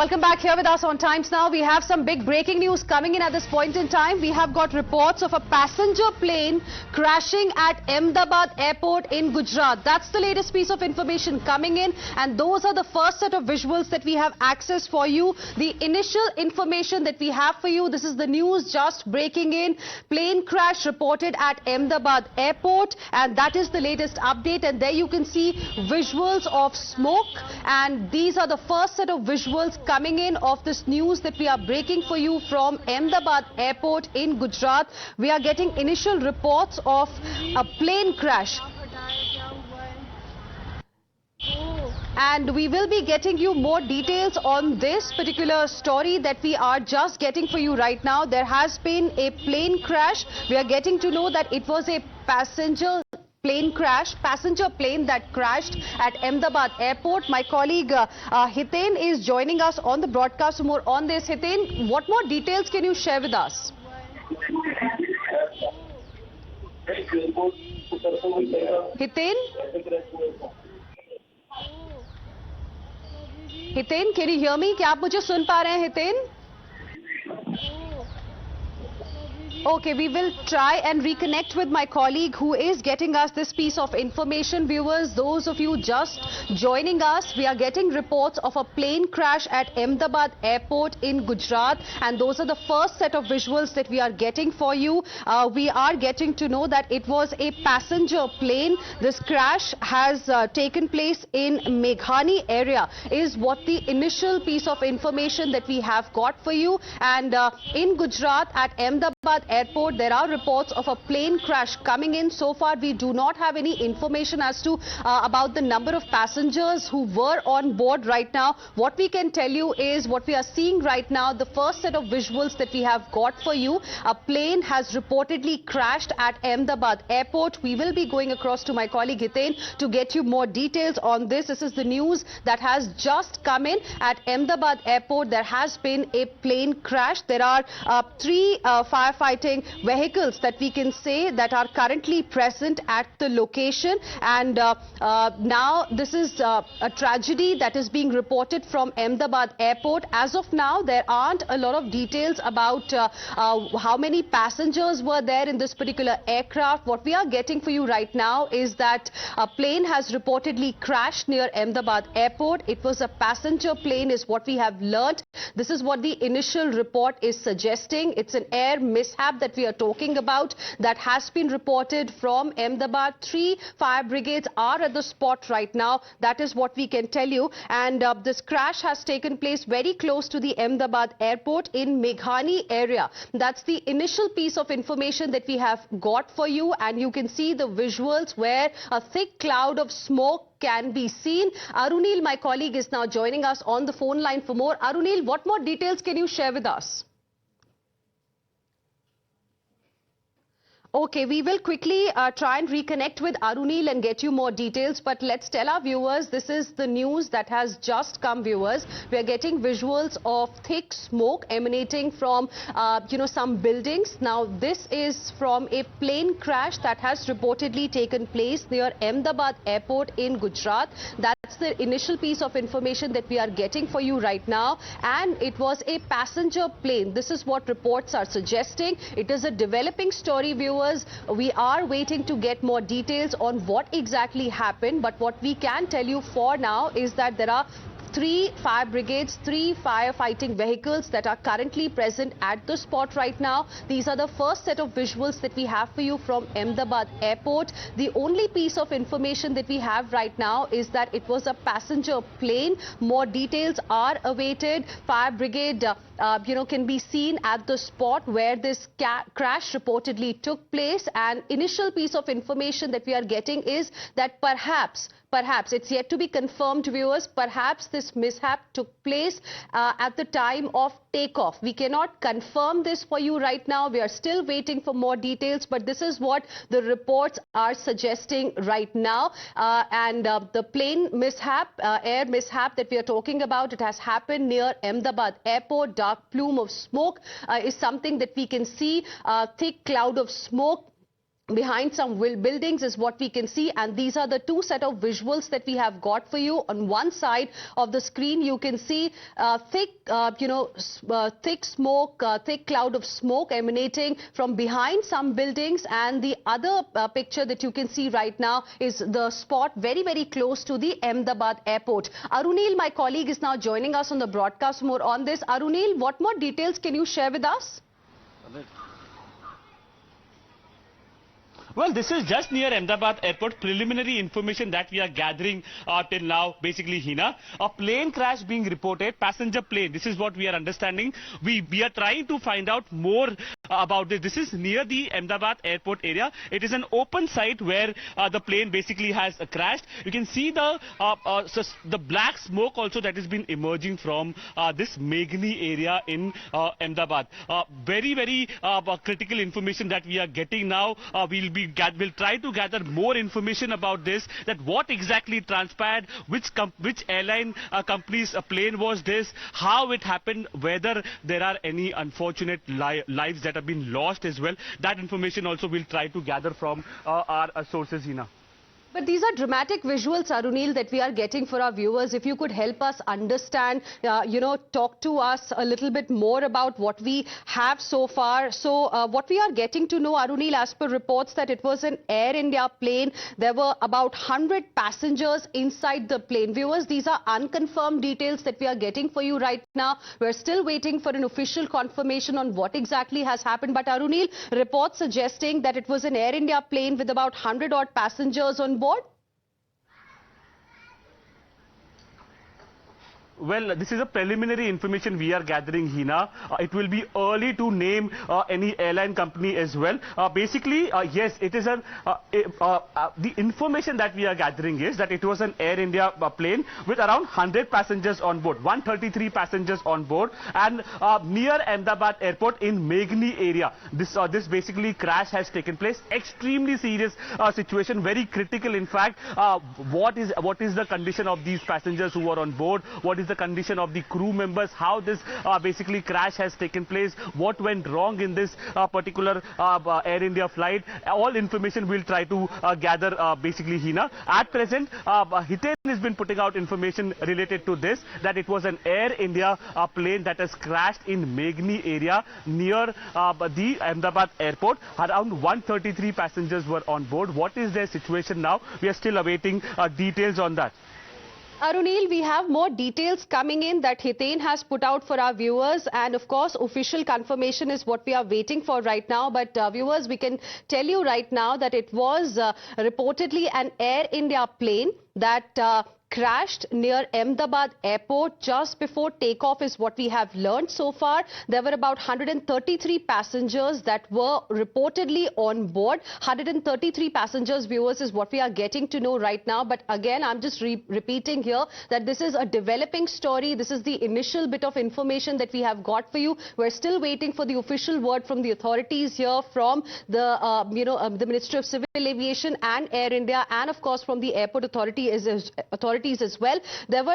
Welcome back here with us on Times Now. We have some big breaking news coming in at this point in time. We have got reports of a passenger plane crashing at Ahmedabad Airport in Gujarat. That's the latest piece of information coming in, and those are the first set of visuals that we have access for you. The initial information that we have for you, this is the news just breaking in. Plane crash reported at Ahmedabad Airport, and that is the latest update. And there you can see visuals of smoke, and these are the first set of visuals coming in of this news that we are breaking for you from Ahmedabad Airport in Gujarat. We are getting initial reports of a plane crash. And we will be getting you more details on this particular story that we are just getting for you right now. There has been a plane crash. We are getting to know that it was a passenger plane that crashed at Ahmedabad Airport. My colleague Hiten is joining us on the broadcast for more on this. Hiten, what more details can you share with us? Hiten? Hiten, can you hear me? क्या आप मुझे सुन पा रहे हैं, Hiten? Okay, we will try and reconnect with my colleague who is getting us this piece of information. Viewers, those of you just joining us, we are getting reports of a plane crash at Ahmedabad Airport in Gujarat, and those are the first set of visuals that we are getting for you. We are getting to know that it was a passenger plane. This crash has taken place in Meghani area is what the initial piece of information that we have got for you. And in Gujarat at Ahmedabad Airport, there are reports of a plane crash coming in. So far, we do not have any information as to about the number of passengers who were on board right now. What we can tell you is what we are seeing right now, the first set of visuals that we have got for you. A plane has reportedly crashed at Ahmedabad Airport. We will be going across to my colleague Hiten to get you more details on this. This is the news that has just come in at Ahmedabad Airport. There has been a plane crash. There are three firefighting vehicles that we can say that are currently present at the location, and now this is a tragedy that is being reported from Ahmedabad Airport. As of now, there aren't a lot of details about how many passengers were there in this particular aircraft. What we are getting for you right now is that a plane has reportedly crashed near Ahmedabad Airport. It was a passenger plane is what we have learnt. This is what the initial report is suggesting. It's an air mishap that we are talking about that has been reported from Ahmedabad. 3 fire brigades are at the spot right now. That is what we can tell you. And this crash has taken place very close to the Ahmedabad Airport in Meghani area. That's the initial piece of information that we have got for you. And you can see the visuals where a thick cloud of smoke can be seen. Arunil, my colleague, is now joining us on the phone line for more. Arunil, what more details can you share with us? Okay, we will quickly try and reconnect with Arunil and get you more details. But let's tell our viewers, this is the news that has just come, viewers. We are getting visuals of thick smoke emanating from, some buildings. Now, this is from a plane crash that has reportedly taken place near Ahmedabad Airport in Gujarat. That's the initial piece of information that we are getting for you right now. And it was a passenger plane. This is what reports are suggesting. It is a developing story, viewers. We are waiting to get more details on what exactly happened, but what we can tell you for now is that there are 3 fire brigades, 3 firefighting vehicles that are currently present at the spot right now. These are the first set of visuals that we have for you from Ahmedabad Airport. The only piece of information that we have right now is that it was a passenger plane. More details are awaited. Fire brigade can be seen at the spot where this crash reportedly took place, and initial piece of information that we are getting is that perhaps it's yet to be confirmed, viewers, perhaps this mishap took place at the time of takeoff. We cannot confirm this for you right now. We are still waiting for more details, but this is what the reports are suggesting right now. The plane mishap, air mishap that we are talking about, it has happened near Ahmedabad Airport. Dark plume of smoke is something that we can see, thick cloud of smoke behind some buildings is what we can see, and these are the two set of visuals that we have got for you. On one side of the screen you can see thick thick smoke, thick cloud of smoke emanating from behind some buildings, and the other picture that you can see right now is the spot very, very close to the Ahmedabad airport. Arunil, my colleague, is now joining us on the broadcast. More on this. Arunil, what more details can you share with us? Well, this is just near Ahmedabad airport. Preliminary information that we are gathering till now, basically, Hina. A plane crash being reported, passenger plane. This is what we are understanding. We are trying to find out more about this. This is near the Ahmedabad airport area. It is an open site where the plane basically has crashed. You can see the black smoke also that has been emerging from this Meghni area in Ahmedabad. Very, very critical information that we are getting now. We'll try to gather more information about this, that what exactly transpired, which airline company's plane was this, how it happened, whether there are any unfortunate lives that have been lost as well. That information also we'll try to gather from our sources, Hina. But these are dramatic visuals, Arunil, that we are getting for our viewers. If you could help us understand, talk to us a little bit more about what we have so far. So what we are getting to know, Arunil, as per reports, that it was an Air India plane. There were about 100 passengers inside the plane. Viewers, these are unconfirmed details that we are getting for you right now. We're still waiting for an official confirmation on what exactly has happened. But Arunil, reports suggesting that it was an Air India plane with about 100 odd passengers on board? Well, this is a preliminary information we are gathering, Hina. It will be early to name any airline company as well. Basically, yes, it is the information that we are gathering is that it was an Air India plane with around 100 passengers on board, 133 passengers on board, and near Ahmedabad airport in Meghni area. This basically crash has taken place. Extremely serious situation, very critical. In fact, what is the condition of these passengers who are on board? What is the condition of the crew members, how this basically crash has taken place, what went wrong in this particular Air India flight. All information we'll try to gather basically, Hina. At present, Hiten has been putting out information related to this, that it was an Air India plane that has crashed in Meghni area near the Ahmedabad airport. Around 133 passengers were on board. What is their situation now? We are still awaiting details on that. Arunil, we have more details coming in that Hiten has put out for our viewers, and of course official confirmation is what we are waiting for right now. But viewers, we can tell you right now that it was reportedly an Air India plane that crashed near Ahmedabad airport just before takeoff is what we have learned so far. There were about 133 passengers that were reportedly on board. 133 passengers, viewers, is what we are getting to know right now. But again, I'm just repeating here that this is a developing story. This is the initial bit of information that we have got for you. We're still waiting for the official word from the authorities here, from the Ministry of Civil Aviation and Air India, and of course from the airport authorities as well. There were